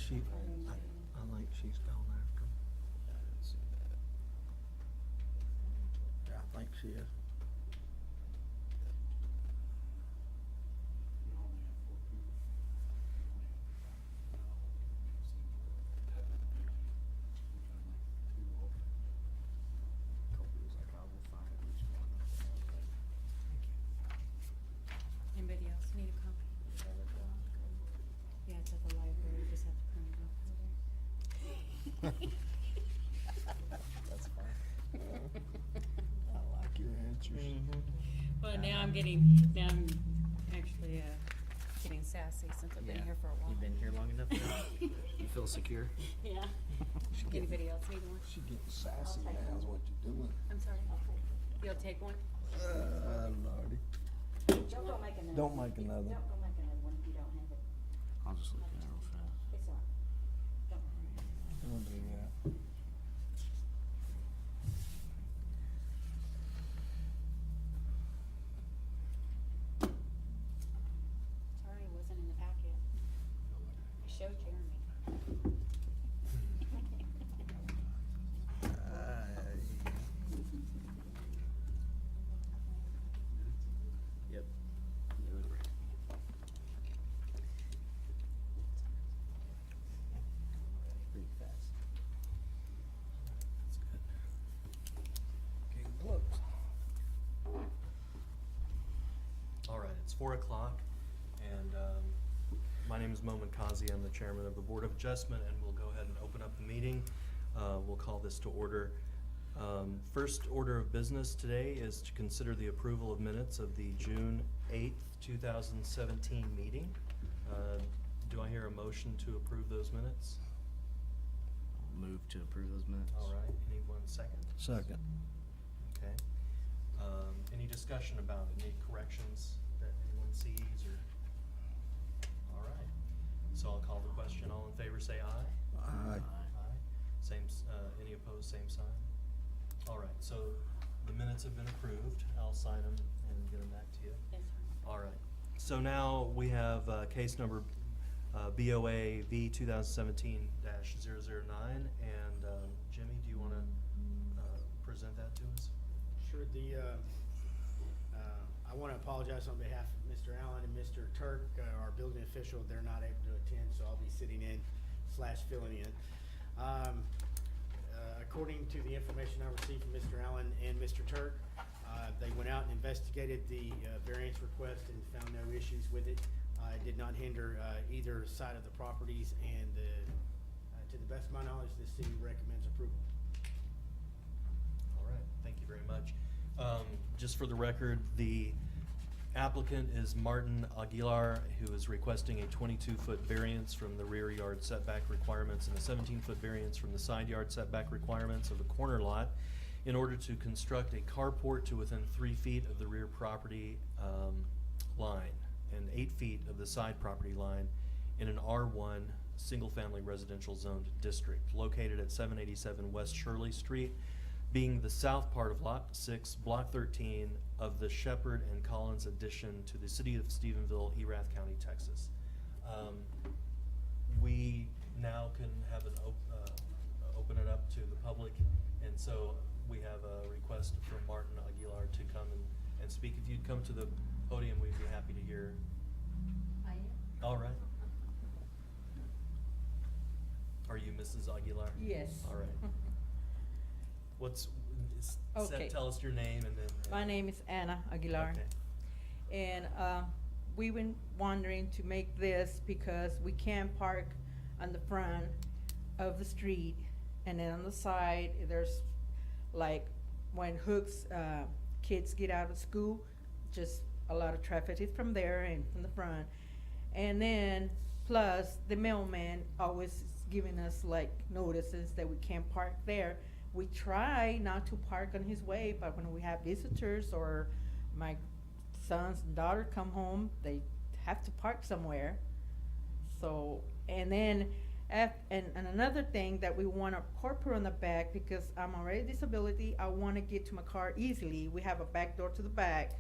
She, I think she's gone after him. I didn't see that. Yeah, I think she is. You only have 4 people. Kobe was like, I will find each one. Anybody else need a copy? Yeah, it's at the library, just have to print it off over there. That's fine. I like your answers. Well, now I'm actually, getting sassy since I've been Yeah. here for a while. You've been here long enough now? You feel secure? Yeah. She getting- Anybody else need one? She getting sassy now is what you're doing. I'm sorry. You'll take one? Lordy. Don't go make another. Don't make another. Don't go make another one if you don't have it. I'll just look at it real fast. It's all right. Don't worry. We'll do that. Sorry, it wasn't in the packet. I showed Jeremy. Yep. It was right. Pretty fast. That's good. Getting close. All right, it's 4 o'clock, and my name is Momin Kazi. I'm the chairman of the Board of Adjustment, and we'll go ahead and open up the meeting. We'll call this to order. First order of business today is to consider the approval of minutes of the June 8th, 2017 meeting. Do I hear a motion to approve those minutes? I'll move to approve those minutes. All right, anyone second? Second. Okay. Any discussion about it? Any corrections that anyone sees or? All right. So I'll call the question. All in favor, say aye. Aye. Aye. Same, any opposed, same sign? All right, so the minutes have been approved. I'll sign them and get them back to you. Yes, sir. All right. So now we have case number BOA V 2017-009. And Jimmy, do you want to present that to us? Sure, I want to apologize on behalf of Mr. Allen and Mr. Turk, our building official. They're not able to attend, so I'll be sitting in / filling in. According to the information I received from Mr. Allen and Mr. Turk, they went out and investigated the variance request and found no issues with it. It did not hinder either side of the properties, and to the best of my knowledge, the city recommends approval. All right, thank you very much. Just for the record, the applicant is Martin Aguilar, who is requesting a 22-foot variance from the rear yard setback requirements and a 17-foot variance from the side yard setback requirements of the corner lot in order to construct a carport to within 3 feet of the rear property line and 8 feet of the side property line in an R1 single-family residential zoned district located at 787 West Shirley Street, being the south part of Lot 6, Block 13 of the Shepherd and Collins addition to the city of Stephenville, Erath County, Texas. We now can have an open it up to the public, and so we have a request from Martin Aguilar to come and speak. If you'd come to the podium, we'd be happy to hear. I am. All right. Are you Mrs. Aguilar? Yes. All right. Okay. Tell us your name and then. My name is Anna Aguilar. Okay. And we've been wondering to make this because we can't park on the front of the street, and then on the side, there's like when Hooks kids get out of school, just a lot of traffic is from there and from the front. And then plus the mailman always is giving us like notices that we can't park there. We try not to park on his way, but when we have visitors or my sons and daughter come home, they have to park somewhere. So, and then, and another thing that we want a corporate on the back, because I'm already disability, I wanna get to my car easily. We have a back door to the back.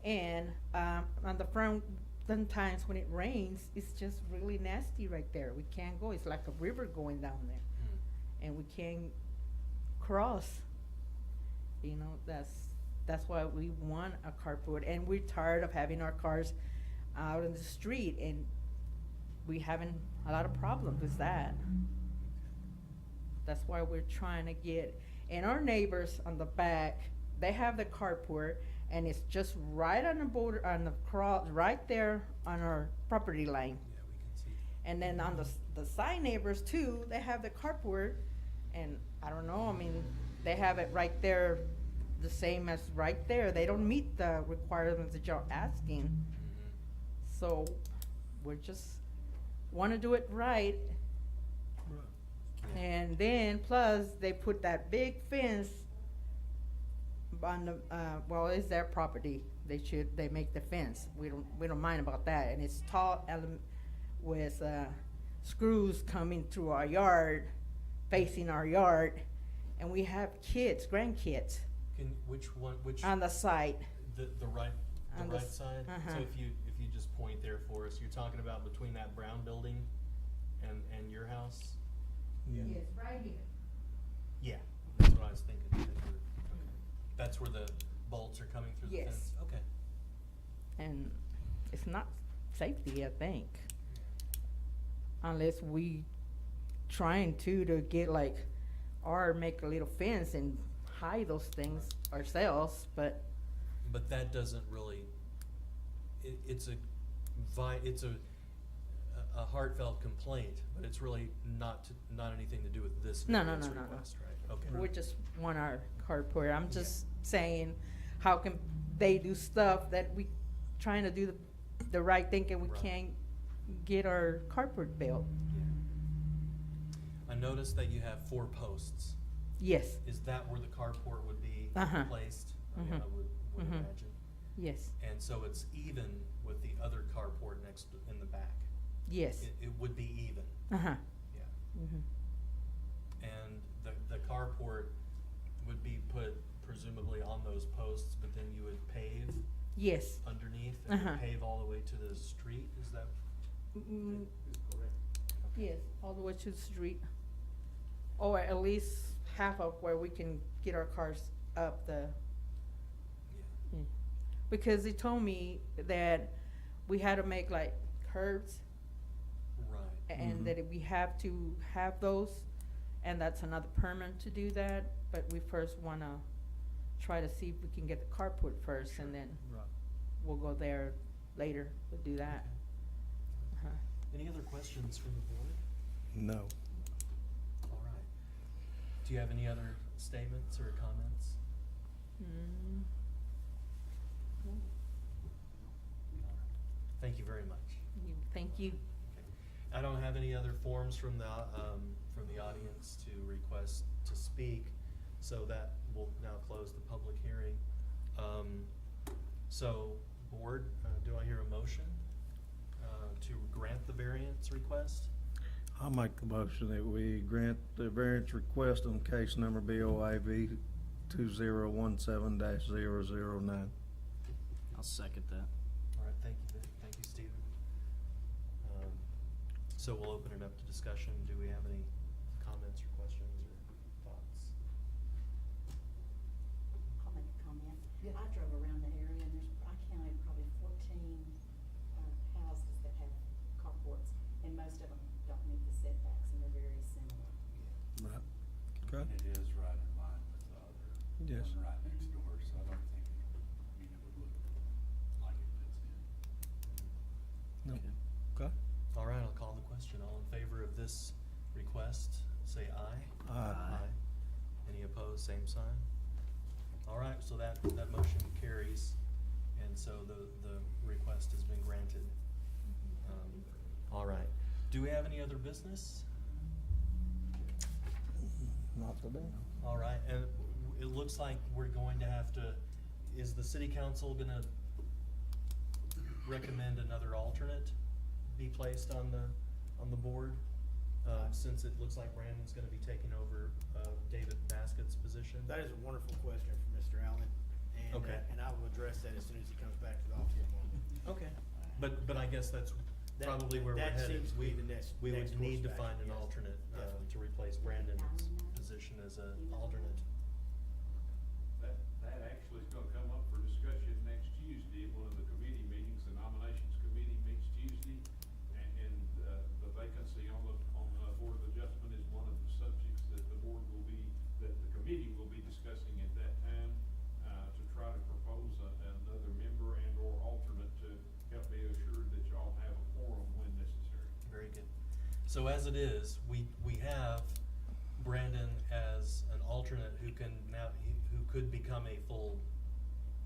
And, on the front sometimes when it rains, it's just really nasty right there. We can't go. It's like a river going down there, and we can't cross. You know, that's why we want a carport, and we're tired of having our cars out in the street, and we having a lot of problems with that. That's why we're trying to get, and our neighbors on the back, they have the carport, and it's just right on the border, on the cross, right there on our property line. Yeah, we can see. And then on the side neighbors too, they have the carport, and I don't know, I mean, they have it right there, the same as right there. They don't meet the requirements that you're asking. So, we're just wanna do it right. Yeah. And then, plus, they put that big fence on the, well, it's their property. They make the fence. We don't mind about that. And it's tall with, screws coming through our yard, facing our yard. And we have kids, grandkids, Which one, on the side. the right, On the the right s- side? uh-huh. So if you just point there for us, you're talking about between that brown building and your house? Yeah. Yes, right here. Yeah, that's what I was thinking. Okay. That's where the bolts are coming through the Yes. fence? Okay. And it's not safety, I think. Unless we trying to get like, or make a little fence and hide those things ourselves, but But that doesn't really, it's a heartfelt complaint, but it's really not anything to do with this No, variance no, no. request, right? Okay. we just want our carport. I'm just saying, how can they do stuff that we trying to do the right thing and we Right. can't get our carport built? I noticed that you have 4 posts. Yes, Is that where the carport would be Uh-huh. placed? I mean, Mhm. I would Mhm. imagine. yes, And so it's even with the other carport next in the back. yes, It would be even, uh-huh, yeah. mhm, And the carport would be put presumably on those posts, but then you would pave yes. underneath and Uh-huh. would pave all the way to the street, is that? Mm, Correct. yes, all the way to the street. Or at least half of where we can get our cars up the, Yeah. because they told me that we had to make like curbs Right. and that we have to have those, and that's another permit to do that, but we first wanna try to see if we can get the carport first, and then Right. we'll go there later to do that. Okay. Uh-huh. Any other questions from the board? No. All right. Do you have any other statements or comments? Mm. Thank you very much. Thank you. Okay. I don't have any other forms from the audience to request to speak, so that will now close the public hearing. So, board, do I hear a motion to grant the variance request? I'll make the motion that we grant the variance request on case number BOIV 2017-009. I'll second that. All right, thank you, Vic. Thank you, Stephen. So we'll open it up to discussion. Do we have any comments or questions or thoughts? I'll make a comment. Yeah. I drove around the area and I counted probably 14 houses that have carports, and most of them don't meet the setbacks, and they're very similar. Right. Okay. It is right in line with the other Yes. one right next door, so I don't think, it would look like it fits in. No. Okay. Okay. All right, I'll call the question. All in favor of this request, say aye. Aye. Any opposed, same sign? All right, so that motion carries, and so the request has been granted. All right. Do we have any other business? Not today. All right, and it looks like we're going to have to, is the city council gonna recommend another alternate be placed on the board? Since it looks like Brandon's gonna be taking over, David Baskett's position? That is a wonderful question from Mr. Allen, and, Okay. and I will address that as soon as he comes back to the office tomorrow. Okay, But I guess that's That- probably where we're that headed. seems to be the next- We next would need to course of find action, an yes. alternate, Definitely. to replace Brandon's position as an alternate. That actually is gonna come up for discussion next Tuesday at one of the committee meetings. The nominations committee meets Tuesday. And the vacancy on the Board of Adjustment is one of the subjects that the board will be, that the committee will be discussing at that time, to try to propose another member and or alternate to help be assured that y'all have a quorum when necessary. Very good. So as it is, we have Brandon as an alternate who can now, who could become a full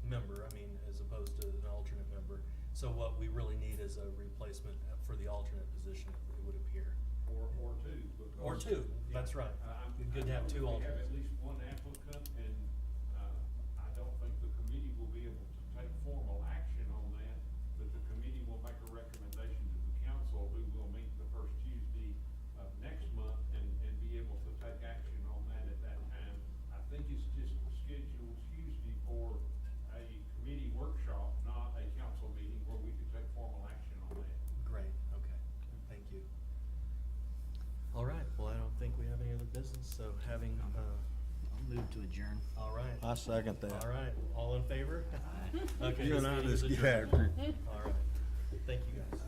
member, I mean, as opposed to an alternate member. So what we really need is a replacement for the alternate position, it would appear. Or two. because- Or two, that's right. I'm- Good to have two I know that alternates. We have at least one applicant, and, I don't think the committee will be able to take formal action on that, but the committee will make a recommendation to the council, who will meet the first Tuesday of next month, and be able to take action on that at that time. I think it's just scheduled Tuesday for a committee workshop, not a council meeting where we could take formal action on that. Great, okay, thank you. All right, well, I don't think we have any other business, so having, I'll move to adjourn. all right. I second that. All right, all in favor? Aye. Okay. You this and I meeting is just get adjourned. after it. All right, thank you guys.